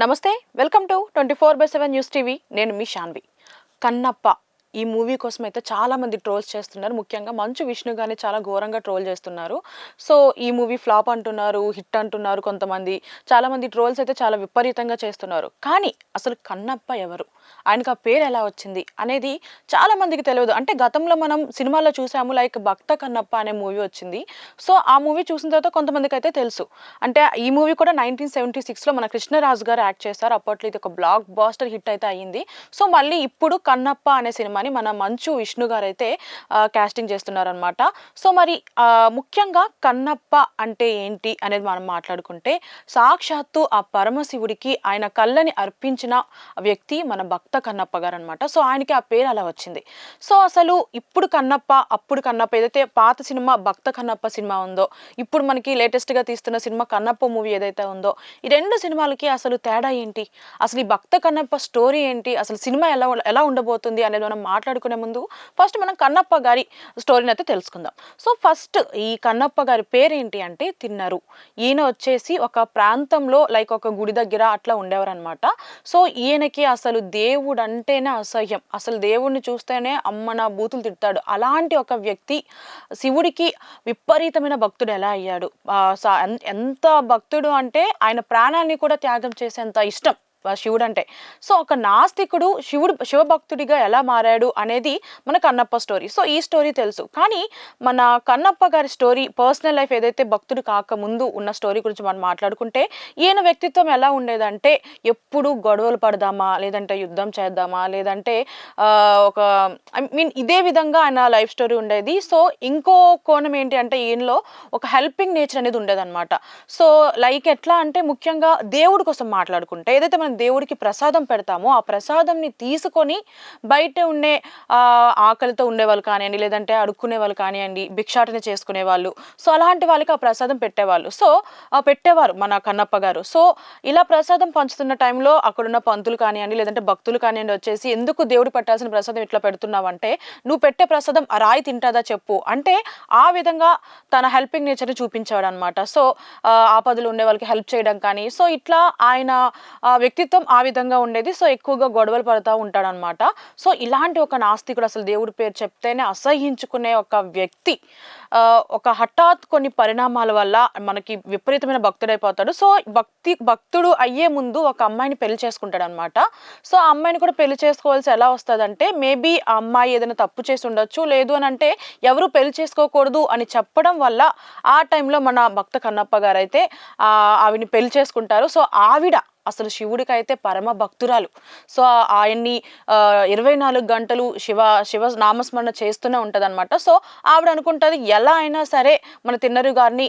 నమస్తే, welcome to 24/7 news TV. నేను మీ శాన్వి. కన్నప్ప ఈ మూవీ కోసం అయితే చాలా మంది ట్రోల్స్ చేస్తున్నారు. ముఖ్యంగా మంచు విష్ణు గారిని చాలా ఘోరంగా ట్రోల్ చేస్తున్నారు. సో ఈ మూవీ ఫ్లాప్ అంటున్నారు, హిట్ అంటున్నారు కొంతమంది. చాలామంది ట్రోల్స్ అయితే చాలా విపరీతంగా చేస్తున్నారు. కానీ అసలు కన్నప్ప ఎవరు, ఆయనకు ఆ పేరు ఎలా వచ్చింది అనేది చాలా మందికి తెలియదు. అంటే గతంలో మనం సినిమాల్లో చూసాము, లైక్ భక్త కన్నప్ప అనే మూవీ వచ్చింది. సో ఆ మూవీ చూసిన తర్వాత కొంతమందికి అయితే తెలుసు. అంటే ఈ మూవీ కూడా 1976లో మన కృష్ణరాజు గారు యాక్ట్ చేశారు. అప్పట్లో ఇది ఒక బ్లాక్ బాస్టర్ హిట్ అయితే అయ్యింది. సో మళ్ళీ ఇప్పుడు కన్నప్ప అనే సినిమాని మన మంచు విష్ణు గారు అయితే కాస్టింగ్ చేస్తున్నారనమాట. సో మరి ముఖ్యంగా కన్నప్ప అంటే ఏంటి అనేది మనం మాట్లాడుకుంటే, సాక్షాత్తు ఆ పరమశివుడికి ఆయన కళ్ళని అర్పించిన వ్యక్తి మన భక్త కన్నప్ప గారు అనమాట. సో ఆయనకి ఆ పేరు అలా వచ్చింది. సో అసలు ఇప్పుడు కన్నప్ప, అప్పుడు కన్నప్ప, ఏదైతే పాత సినిమా భక్త కన్నప్ప సినిమా ఉందో, ఇప్పుడు మనకి లేటెస్ట్గా తీస్తున్న సినిమా కన్నప్ప మూవీ ఏదైతే ఉందో, ఈ రెండు సినిమాలకి అసలు తేడా ఏంటి, అసలు ఈ భక్త కన్నప్ప స్టోరీ ఏంటి, అసలు సినిమా ఎలా ఉండబోతుంది అనేది మనం మాట్లాడుకునే ముందు ఫస్ట్ మనం కన్నప్ప గారి స్టోరీని అయితే తెలుసుకుందాం. సో ఫస్ట్ ఈ కన్నప్ప గారి పేరు ఏంటి అంటే తిన్నరు. ఈయన వచ్చేసి ఒక ప్రాంతంలో లైక్ ఒక గుడి దగ్గర అట్లా ఉండేవారు అనమాట. సో ఈయనకి అసలు దేవుడు అంటేనే అసహ్యం, అసలు దేవుడిని చూస్తేనే అమ్మ నా బూతులు తిడతాడు. అలాంటి ఒక వ్యక్తి శివుడికి విపరీతమైన భక్తుడు ఎలా అయ్యాడు, ఎంత భక్తుడు అంటే ఆయన ప్రాణాన్ని కూడా త్యాగం చేసేంత ఇష్టం శివుడు అంటే. సో ఒక నాస్తికుడు శివభక్తుడిగా ఎలా మారాడు అనేది మన కన్నప్ప స్టోరీ. సో ఈ స్టోరీ తెలుసు. కానీ మన కన్నప్ప గారి స్టోరీ, పర్సనల్ లైఫ్ ఏదైతే భక్తుడు కాకముందు ఉన్న స్టోరీ గురించి మనం మాట్లాడుకుంటే, ఈయన వ్యక్తిత్వం ఎలా ఉండేదంటే, ఎప్పుడు గొడవలు పడదామా, లేదంటే యుద్ధం చేద్దామా, లేదంటే ఒక ఇదే విధంగా ఆయన లైఫ్ స్టోరీ ఉండేది. సో ఇంకో కోణం ఏంటి అంటే, ఈయనలో ఒక హెల్పింగ్ నేచర్ అనేది ఉండేదన్నమాట. సో లైక్ ఎట్లా అంటే, ముఖ్యంగా దేవుడి కోసం మాట్లాడుకుంటే, ఏదైతే మనం దేవుడికి ప్రసాదం పెడతామో ఆ ప్రసాదంని తీసుకొని బయట ఉండే ఆకలితో ఉండేవాళ్ళు కానివ్వండి, లేదంటే అడుక్కునే వాళ్ళు కానివ్వండి, భిక్షాటన చేసుకునే వాళ్ళు, సో అలాంటి వాళ్ళకి ఆ ప్రసాదం పెట్టేవాళ్ళు. సో పెట్టేవారు మన కన్నప్ప గారు. సో ఇలా ప్రసాదం పంచుతున్న టైంలో అక్కడున్న పంతులు కానివ్వండి, లేదంటే భక్తులు కానివ్వండి వచ్చేసి, ఎందుకు దేవుడు పెట్టాల్సిన ప్రసాదం ఇట్లా పెడుతున్నావు అంటే, నువ్వు పెట్టే ప్రసాదం ఆ రాయి తింటాదా చెప్పు అంటే, ఆ విధంగా తన హెల్పింగ్ నేచర్ని చూపించాడు అనమాట. సో ఆపదలు ఉండే వాళ్ళకి హెల్ప్ చేయడం కానీ, సో ఇట్లా ఆయన వ్యక్తిత్వం ఆ విధంగా ఉండేది. సో ఎక్కువగా గొడవలు పడుతూ ఉంటాడనమాట. సో ఇలాంటి ఒక నాస్తికుడు, అసలు దేవుడి పేరు చెప్తేనే అసహించుకునే ఒక వ్యక్తి ఒక హఠాత్ కొన్ని పరిణామాల వల్ల మనకి విపరీతమైన భక్తుడైపోతాడు. సో భక్తుడు అయ్యే ముందు ఒక అమ్మాయిని పెళ్లి చేసుకుంటాడు అనమాట. సో ఆ అమ్మాయిని కూడా పెళ్లి చేసుకోవాల్సి ఎలా వస్తుందంటే, మేబీ ఆ అమ్మాయి ఏదైనా తప్పు చేసి ఉండొచ్చు, లేదు అని అంటే ఎవరు పెళ్లి చేసుకోకూడదు అని చెప్పడం వల్ల ఆ టైంలో మన భక్త కన్నప్ప గారు అయితే ఆవిడని పెళ్లి చేసుకుంటారు. సో ఆవిడ అసలు శివుడికి అయితే పరమ భక్తురాలు. సో ఆయన్ని 24 గంటలు శివ నామస్మరణ చేస్తూనే ఉంటుంది అనమాట. సో ఆవిడ అనుకుంటుంది, ఎలా అయినా సరే మన తిన్నరు గారిని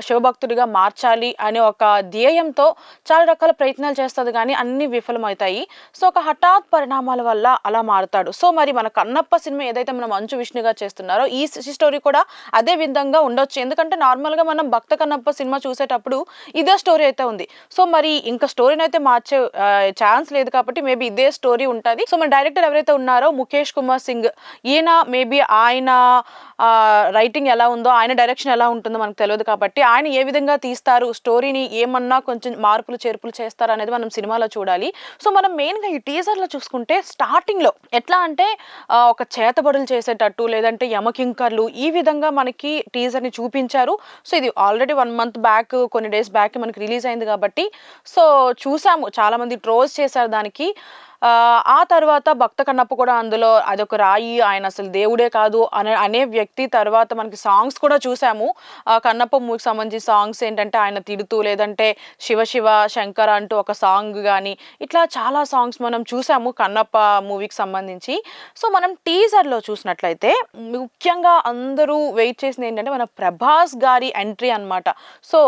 శివభక్తుడిగా మార్చాలి అనే ఒక ధ్యేయంతో చాలా రకాల ప్రయత్నాలు చేస్తుంది, కానీ అన్ని విఫలమవుతాయి. సో ఒక హఠాత్ పరిణామాల వల్ల అలా మారుతాడు. సో మరి మన కన్నప్ప సినిమా ఏదైతే మనం మంచు విష్ణుగా చేస్తున్నారో, ఈ స్టోరీ కూడా అదే విధంగా ఉండొచ్చు. ఎందుకంటే నార్మల్గా మనం భక్త కన్నప్ప సినిమా చూసేటప్పుడు ఇదే స్టోరీ అయితే ఉంది. సో మరి ఇంకా స్టోరీని అయితే మార్చే ఛాన్స్ లేదు కాబట్టి మేబీ ఇదే స్టోరీ ఉంటుంది. సో మన డైరెక్టర్ ఎవరైతే ఉన్నారో ముఖేష్ కుమార్ సింగ్, ఈయన మేబీ ఆయన రైటింగ్ ఎలా ఉందో, ఆయన డైరెక్షన్ ఎలా ఉంటుందో మనకు తెలియదు కాబట్టి, ఆయన ఏ విధంగా తీస్తారు స్టోరీని, ఏమన్నా కొంచెం మార్పులు చేర్పులు చేస్తారు అనేది మనం సినిమాలో చూడాలి. సో మనం మెయిన్గా ఈ టీజర్లో చూసుకుంటే, స్టార్టింగ్లో ఎట్లా అంటే ఒక చేతబడులు చేసేటట్టు, లేదంటే యమకింకర్లు, ఈ విధంగా మనకి టీజర్ని చూపించారు. సో ఇది ఆల్రెడీ 1 month బ్యాక్, కొన్ని డేస్ బ్యాక్ మనకి రిలీజ్ అయింది కాబట్టి సో చూసాము, చాలా మంది ట్రోల్స్ చేశారు దానికి. ఆ తర్వాత భక్త కన్నప్ప కూడా అందులో అదొక రాయి, ఆయన అసలు దేవుడే కాదు అనే వ్యక్తి. తర్వాత మనకి సాంగ్స్ కూడా చూసాము. కన్నప్ప మూవీకి సంబంధించి సాంగ్స్ ఏంటంటే, ఆయన తిడుతూ, లేదంటే శివ శివ శంకర అంటూ ఒక సాంగ్ కానీ, ఇట్లా చాలా సాంగ్స్ మనం చూసాము కన్నప్ప మూవీకి సంబంధించి. సో మనం టీజర్లో చూసినట్లయితే ముఖ్యంగా అందరూ వెయిట్ చేసింది ఏంటంటే, మన ప్రభాస్ గారి ఎంట్రీ అనమాట. సో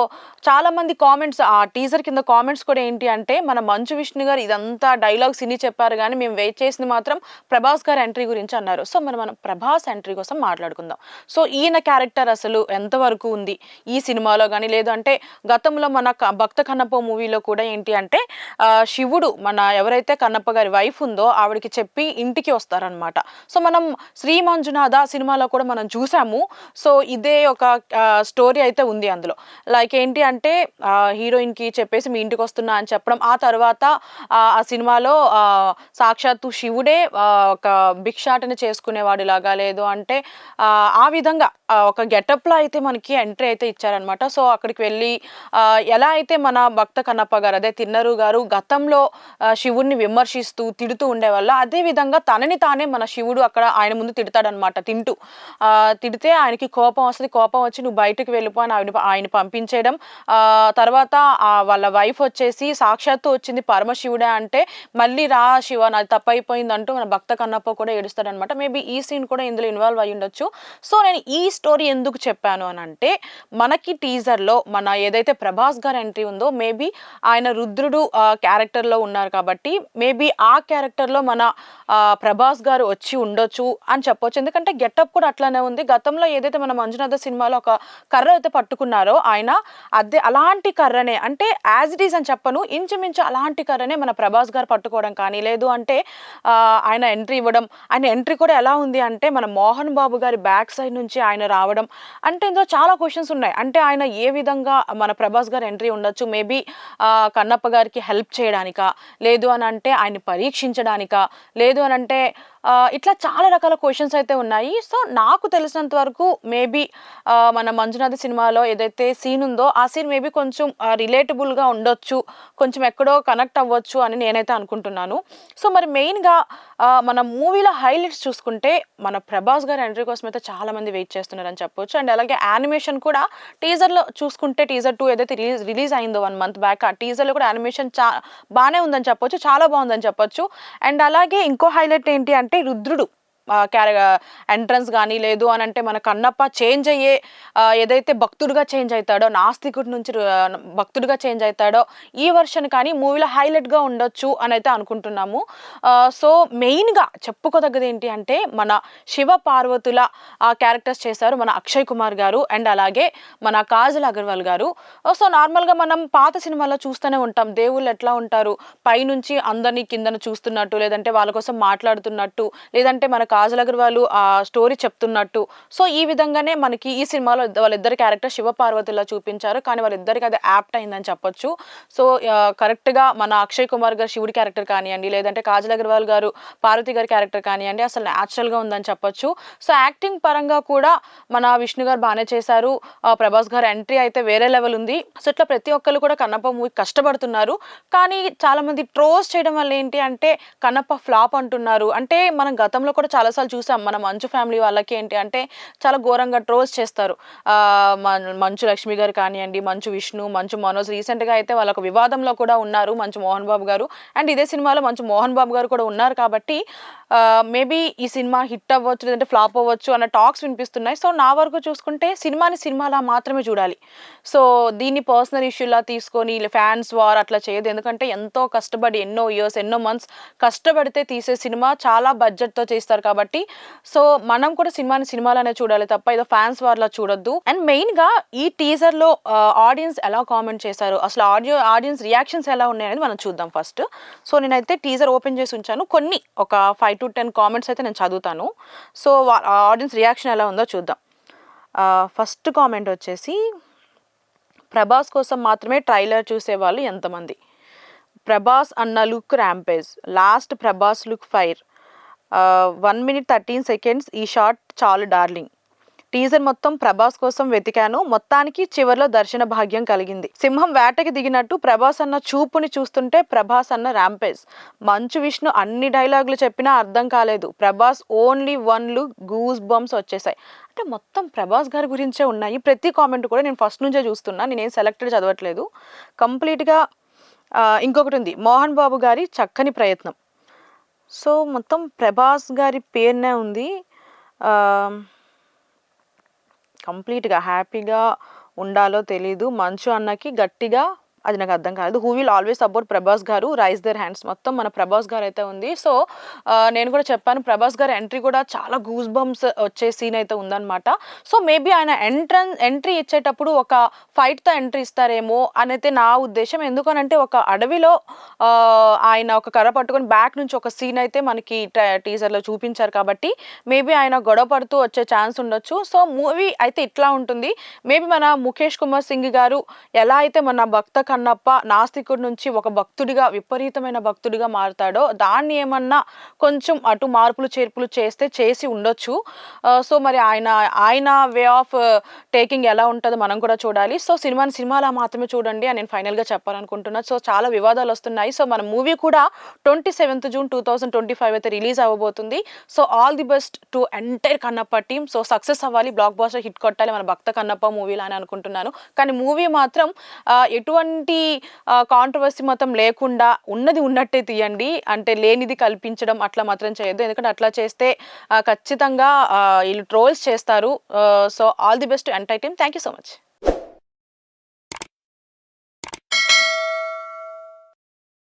చాలా మంది కామెంట్స్, ఆ టీజర్ కింద కామెంట్స్ కూడా ఏంటి అంటే, మన మంచు విష్ణు గారు ఇదంతా డైలాగ్స్ ఇన్ని చెప్పారు కానీ మేము వెయిట్ చేసింది మాత్రం ప్రభాస్ గారి ఎంట్రీ గురించి అన్నారు. సో మరి మనం ప్రభాస్ ఎంట్రీ కోసం మాట్లాడుకుందాం. సో ఈయన క్యారెక్టర్ అసలు ఎంతవరకు ఉంది ఈ సినిమాలో కానీ, లేదు అంటే గతంలో మన భక్త కన్నప్ప మూవీలో కూడా ఏంటి అంటే శివుడు మన ఎవరైతే కన్నప్ప గారి వైఫ్ ఉందో ఆవిడకి చెప్పి ఇంటికి వస్తారనమాట. సో మనం శ్రీ మంజునాథ సినిమాలో కూడా మనం చూసాము. సో ఇదే ఒక స్టోరీ అయితే ఉంది అందులో. లైక్ ఏంటి అంటే హీరోయిన్కి చెప్పేసి మీ ఇంటికి వస్తున్నా అని చెప్పడం, ఆ తర్వాత ఆ సినిమాలో సాక్షాత్తు శివుడే ఒక భిక్షాటన చేసుకునేవాడిలాగా, లేదు అంటే ఆ విధంగా ఒక గెటప్లో అయితే మనకి ఎంట్రీ అయితే ఇచ్చారనమాట. సో అక్కడికి వెళ్ళి ఎలా అయితే మన భక్త కన్నప్ప గారు అదే తిన్నరు గారు గతంలో శివుడిని విమర్శిస్తూ తిడుతూ ఉండేవాళ్ళ, అదే విధంగా తనని తానే మన శివుడు అక్కడ ఆయన ముందు తిడతాడనమాట. తిడితే ఆయనకి కోపం వస్తుంది. కోపం వచ్చి నువ్వు బయటకు వెళ్ళిపో అని ఆయన పంపించేయడం. తర్వాత వాళ్ళ వైఫ్ వచ్చేసి సాక్షాత్తు వచ్చింది పరమశివుడే అంటే మళ్ళీ రా శివ నాది తప్పైపోయింది అంటూ మన భక్త కన్నప్ప కూడా ఏడుస్తాడనమాట. మేబీ ఈ సీన్ కూడా ఇందులో ఇన్వాల్వ్ అయ్యి ఉండొచ్చు. సో నేను ఈ స్టోరీ ఎందుకు చెప్పాను అని అంటే, మనకి టీజర్లో మన ఏదైతే ప్రభాస్ గారి ఎంట్రీ ఉందో మేబీ ఆయన రుద్రుడు క్యారెక్టర్లో ఉన్నారు కాబట్టి మేబీ ఆ క్యారెక్టర్లో మన ప్రభాస్ గారు వచ్చి ఉండొచ్చు అని చెప్పొచ్చు. ఎందుకంటే గెటప్ కూడా అట్లానే ఉంది. గతంలో ఏదైతే మన మంజునాథ సినిమాలో ఒక కర్ర అయితే పట్టుకున్నారో ఆయన, అదే అలాంటి కర్రనే, అంటే యాజ్ ఇట్ ఈస్ అని చెప్పను, ఇంచుమించు అలాంటి కర్రనే మన ప్రభాస్ గారు పట్టుకోవడం కానీ, లేదు అంటే ఆయన ఎంట్రీ ఇవ్వడం. ఆయన ఎంట్రీ కూడా ఎలా ఉంది అంటే మన మోహన్ బాబు గారి బ్యాక్ సైడ్ నుంచి ఆయన రావడం. అంటే ఇందులో చాలా క్వశ్చన్స్ ఉన్నాయి. అంటే ఆయన ఏ విధంగా మన ప్రభాస్ గారు ఎంట్రీ ఉండొచ్చు? మేబీ కన్నప్ప గారికి హెల్ప్ చేయడానికా, లేదు అని అంటే ఆయన్ని పరీక్షించడానికా, లేదు అని అంటే ఇట్లా చాలా రకాల క్వశ్చన్స్ అయితే ఉన్నాయి. సో నాకు తెలిసినంత వరకు మేబీ మన మంజునాథ సినిమాలో ఏదైతే సీన్ ఉందో ఆ సీన్ మేబీ కొంచెం రిలేటబుల్గా ఉండొచ్చు, కొంచెం ఎక్కడో కనెక్ట్ అవ్వచ్చు అని నేనైతే అనుకుంటున్నాను. సో మరి మెయిన్గా మన మూవీలో హైలైట్స్ చూసుకుంటే మన ప్రభాస్ గారి ఎంట్రీ కోసం అయితే చాలామంది వెయిట్ చేస్తున్నారని చెప్పొచ్చు. అండ్ అలాగే యానిమేషన్ కూడా టీజర్లో చూసుకుంటే, టీజర్ 2 ఏదైతే రిలీజ్ అయిందో 1 month బ్యాక్, ఆ టీజర్లో కూడా యానిమేషన్ బాగానే ఉందని చెప్పొచ్చు, చాలా బాగుందని చెప్పొచ్చు. అండ్ అలాగే ఇంకో హైలైట్ ఏంటి అంటే రుద్రుడు ఎంట్రన్స్ కానీ, లేదు అని అంటే మన కన్నప్ప చేంజ్ అయ్యే ఏదైతే భక్తుడిగా చేంజ్ అవుతాడో, నాస్తికుడి నుంచి భక్తుడిగా చేంజ్ అవుతాడో ఈ వర్షన్ కానీ మూవీలో హైలైట్గా ఉండొచ్చు అని అయితే అనుకుంటున్నాము. సో మెయిన్గా చెప్పుకోదగ్గది ఏంటి అంటే మన శివ పార్వతుల క్యారెక్టర్స్ చేశారు మన అక్షయ్ కుమార్ గారు అండ్ అలాగే మన కాజల్ అగర్వాల్ గారు. సో నార్మల్గా మనం పాత సినిమాల్లో చూస్తూనే ఉంటాం, దేవుళ్ళు ఎట్లా ఉంటారు, పైనుంచి అందరినీ కిందను చూస్తున్నట్టు, లేదంటే వాళ్ళ కోసం మాట్లాడుతున్నట్టు, లేదంటే మన కాజల్ అగర్వాల్ ఆ స్టోరీ చెప్తున్నట్టు. సో ఈ విధంగానే మనకి ఈ సినిమాలో వాళ్ళిద్దరి క్యారెక్టర్ శివ పార్వతుల్లా చూపించారు, కానీ వాళ్ళిద్దరికి అది యాప్ట్ అయిందని చెప్పొచ్చు. సో కరెక్ట్గా మన అక్షయ్ కుమార్ గారు శివుడి క్యారెక్టర్ కానివ్వండి, లేదంటే కాజల్ అగర్వాల్ గారు పార్వతి గారి క్యారెక్టర్ కానివ్వండి, అసలు న్యాచురల్గా ఉందని చెప్పొచ్చు. సో యాక్టింగ్ పరంగా కూడా మన విష్ణు గారు బాగానే చేశారు. ప్రభాస్ గారు ఎంట్రీ అయితే వేరే లెవెల్ ఉంది. సో ఇట్లా ప్రతి ఒక్కరు కూడా కన్నప్ప మూవీ కష్టపడుతున్నారు. కానీ చాలామంది ట్రోల్స్ చేయడం వల్ల ఏంటి అంటే కన్నప్ప ఫ్లాప్ అంటున్నారు. అంటే మనం గతంలో కూడా చాలాసార్లు చూసాం, మన మంచు ఫ్యామిలీ వాళ్ళకి ఏంటి అంటే చాలా ఘోరంగా ట్రోల్స్ చేస్తారు. మంచు లక్ష్మి గారు కానివ్వండి, మంచు విష్ణు, మంచు మనోజ్, రీసెంట్గా అయితే వాళ్ళకు వివాదంలో కూడా ఉన్నారు మంచు మోహన్ బాబు గారు. అండ్ ఇదే సినిమాలో మంచు మోహన్ బాబు గారు కూడా ఉన్నారు. కాబట్టి మేబీ ఈ సినిమా హిట్ అవ్వచ్చు, లేదంటే ఫ్లాప్ అవ్వచ్చు అన్న టాక్స్ వినిపిస్తున్నాయి. సో నా వరకు చూసుకుంటే సినిమాని సినిమాలా మాత్రమే చూడాలి. సో దీన్ని పర్సనల్ ఇష్యూలా తీసుకొని ఫ్యాన్స్ వార్ అట్లా చేయదు. ఎందుకంటే ఎంతో కష్టపడి ఎన్నో ఇయర్స్, ఎన్నో మంత్స్ కష్టపడితే తీసే సినిమా, చాలా బడ్జెట్తో చేస్తారు కాబట్టి సో మనం కూడా సినిమాని సినిమాలనే చూడాలి తప్ప ఏదో ఫ్యాన్స్ వార్లా చూడొద్దు. అండ్ మెయిన్గా ఈ టీజర్లో ఆడియన్స్ ఎలా కామెంట్ చేశారు, అసలు ఆడియన్స్ రియాక్షన్స్ ఎలా ఉన్నాయనేది మనం చూద్దాం ఫస్ట్. సో నేనైతే టీజర్ ఓపెన్ చేసి ఉంచాను, కొన్ని ఒక 5 to 10 కామెంట్స్ అయితే నేను చదువుతాను. సో ఆడియన్స్ రియాక్షన్ ఎలా ఉందో చూద్దాం. ఫస్ట్ కామెంట్ వచ్చేసి, ప్రభాస్ కోసం మాత్రమే ట్రైలర్ చూసేవాళ్ళు ఎంతమంది, ప్రభాస్ అన్న look rampage, last Prabhas look fire, 1 minute 13 seconds ఈ షాట్ చాలు డార్లింగ్, టీజర్ మొత్తం ప్రభాస్ కోసం వెతికాను, మొత్తానికి చివర్లో దర్శన భాగ్యం కలిగింది, సింహం వేటకి దిగినట్టు ప్రభాస్ అన్న చూపుని చూస్తుంటే ప్రభాస్ అన్న ర్యాంపేజ్, మంచు విష్ణు అన్ని డైలాగులు చెప్పినా అర్థం కాలేదు, Prabhas only 1 look, goose bumps వచ్చేసాయి. అంటే మొత్తం ప్రభాస్ గారి గురించే ఉన్నాయి. ప్రతి కామెంట్ కూడా నేను ఫస్ట్ నుంచే చూస్తున్నా, నేనేం సెలెక్టెడ్ చదవట్లేదు కంప్లీట్గా. ఇంకొకటి ఉంది, మోహన్ బాబు గారి చక్కని ప్రయత్నం. సో మొత్తం ప్రభాస్ గారి పేరునే ఉంది. కంప్లీట్గా హ్యాపీగా ఉండాలో తెలీదు, మంచు అన్నకి గట్టిగా అది నాకు అర్థం కాలేదు. Who will always support Prabhas గారు, రైజ్ దేర్ హ్యాండ్స్ మొత్తం మన ప్రభాస్ గారు అయితే ఉంది. సో నేను కూడా చెప్పాను ప్రభాస్ గారి ఎంట్రీ కూడా చాలా గూస్ బంప్స్ వచ్చే సీన్ అయితే ఉందన్నమాట. సో మేబీ ఆయన ఎంట్రీ ఇచ్చేటప్పుడు ఒక ఫైట్తో ఎంట్రీ ఇస్తారేమో అనైతే నా ఉద్దేశం. ఎందుకనంటే ఒక అడవిలో ఆయన ఒక కర్ర పట్టుకొని బ్యాక్ నుంచి ఒక సీన్ అయితే మనకి టీజర్లో చూపించారు కాబట్టి మేబీ ఆయన గొడవ పడుతూ వచ్చే ఛాన్స్ ఉండొచ్చు. సో మూవీ అయితే ఇట్లా ఉంటుంది. మేబీ మన ముఖేష్ కుమార్ సింగ్ గారు ఎలా అయితే మన భక్త కన్నప్ప నాస్తికుడి నుంచి ఒక భక్తుడిగా విపరీతమైన భక్తుడిగా మారుతాడో దాన్ని ఏమన్నా కొంచెం అటు మార్పులు చేర్పులు చేసి ఉండొచ్చు. సో మరి ఆయన వే ఆఫ్ టేకింగ్ ఎలా ఉంటుందో మనం కూడా చూడాలి. సో సినిమాలా మాత్రమే చూడండి అని నేను ఫైనల్గా చెప్పాలనుకుంటున్నాను. సో చాలా వివాదాలు వస్తున్నాయి. సో మన మూవీ కూడా 27th June 2025 అయితే రిలీజ్ అవ్వబోతుంది. So all the best to entire Kannappa team. So success అవ్వాలి, బ్లాక్ బాస్టర్ హిట్ కొట్టాలి మన భక్త కన్నప్ప మూవీలో అని అనుకుంటున్నాను. కానీ మూవీ మాత్రం ఎటువంటి కాంట్రవర్సీ మొత్తం లేకుండా ఉన్నది ఉన్నట్టే తీయండి. అంటే లేనిది కల్పించడం అట్లా మాత్రం చేయొద్దు. ఎందుకంటే అట్లా చేస్తే ఖచ్చితంగా వీళ్ళు ట్రోల్స్ చేస్తారు. So all the best to entire team. Thank you so much.